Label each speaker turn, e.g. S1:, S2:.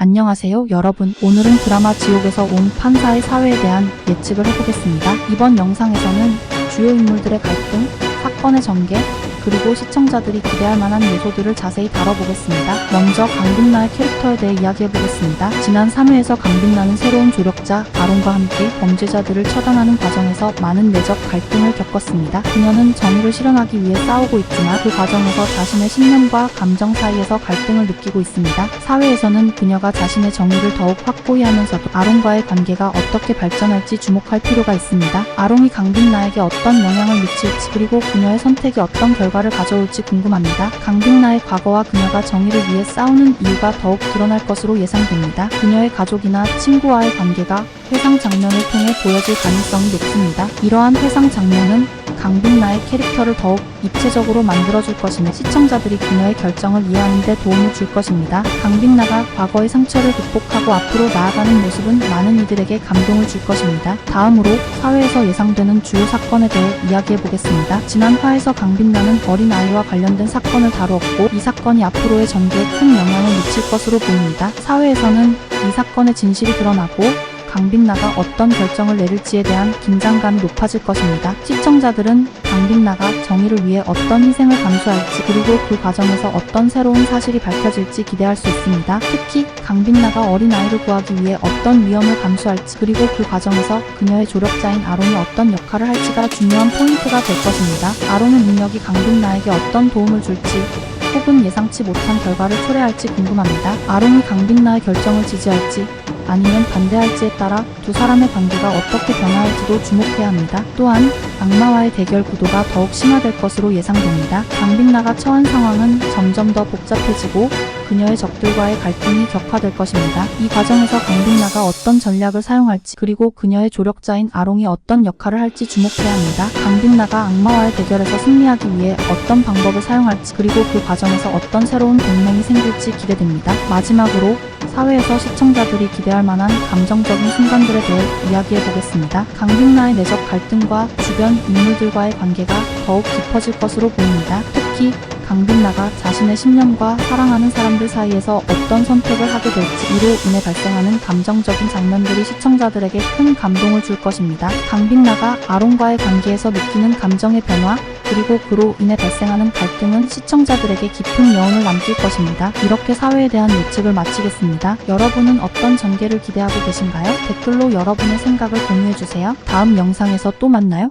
S1: 안녕하세요 여러분. 오늘은 드라마 지옥에서 온 판사의 사회에 대한 예측을 해보겠습니다. 이번 영상에서는 주요 인물들의 갈등, 사건의 전개, 그리고 시청자들이 기대할 만한 요소들을 자세히 다뤄보겠습니다. 먼저 강빛나의 캐릭터에 대해 이야기해보겠습니다. 지난 3회에서 강빛나는 새로운 조력자 아론과 함께 범죄자들을 처단하는 과정에서 많은 내적 갈등을 겪었습니다. 그녀는 정의를 실현하기 위해 싸우고 있지만 그 과정에서 자신의 신념과 감정 사이에서 갈등을 느끼고 있습니다. 4회에서는 그녀가 자신의 정의를 더욱 확고히 하면서도 아론과의 관계가 어떻게 발전할지 주목할 필요가 있습니다. 아론이 강빛나에게 어떤 영향을 미칠지 그리고 그녀의 선택이 어떤 결과를 가져올지 궁금합니다. 강빛나의 과거와 그녀가 정의를 위해 싸우는 이유가 더욱 드러날 것으로 예상됩니다. 그녀의 가족이나 친구와의 관계가 회상 장면을 통해 보여질 가능성이 높습니다. 이러한 회상 장면은 강빛나의 캐릭터를 더욱 입체적으로 만들어줄 것이며 시청자들이 그녀의 결정을 이해하는 데 도움을 줄 것입니다. 강빛나가 과거의 상처를 극복하고 앞으로 나아가는 모습은 많은 이들에게 감동을 줄 것입니다. 다음으로 4회에서 예상되는 주요 사건에 대해 이야기해보겠습니다. 지난 화에서 강빛나는 어린아이와 관련된 사건을 다루었고 이 사건이 앞으로의 전개에 큰 영향을 미칠 것으로 보입니다. 4회에서는 이 사건의 진실이 드러나고 강빛나가 어떤 결정을 내릴지에 대한 긴장감이 높아질 것입니다. 시청자들은 강빛나가 정의를 위해 어떤 희생을 감수할지 그리고 그 과정에서 어떤 새로운 사실이 밝혀질지 기대할 수 있습니다. 특히 강빛나가 어린아이를 구하기 위해 어떤 위험을 감수할지 그리고 그 과정에서 그녀의 조력자인 아론이 어떤 역할을 할지가 중요한 포인트가 될 것입니다. 아론의 능력이 강빛나에게 어떤 도움을 줄지 혹은 예상치 못한 결과를 초래할지 궁금합니다. 아론이 강빛나의 결정을 지지할지 아니면 반대할지에 따라 두 사람의 관계가 어떻게 변화할지도 주목해야 합니다. 또한 악마와의 대결 구도가 더욱 심화될 것으로 예상됩니다. 강빛나가 처한 상황은 점점 더 복잡해지고 그녀의 적들과의 갈등이 격화될 것입니다. 이 과정에서 강빛나가 어떤 전략을 사용할지 그리고 그녀의 조력자인 아롱이 어떤 역할을 할지 주목해야 합니다. 강빛나가 악마와의 대결에서 승리하기 위해 어떤 방법을 사용할지 그리고 그 과정에서 어떤 새로운 동맹이 생길지 기대됩니다. 마지막으로 4회에서 시청자들이 기대할 만한 감정적인 순간들에 대해 이야기해보겠습니다. 강빛나의 내적 갈등과 주변 인물들과의 관계가 더욱 깊어질 것으로 보입니다. 특히 강빛나가 자신의 신념과 사랑하는 사람들 사이에서 어떤 선택을 하게 될지 이로 인해 발생하는 감정적인 장면들이 시청자들에게 큰 감동을 줄 것입니다. 강빛나가 아론과의 관계에서 느끼는 감정의 변화 그리고 그로 인해 발생하는 갈등은 시청자들에게 깊은 여운을 남길 것입니다. 이렇게 4회에 대한 예측을 마치겠습니다. 여러분은 어떤 전개를 기대하고 계신가요? 댓글로 여러분의 생각을 공유해주세요. 다음 영상에서 또 만나요.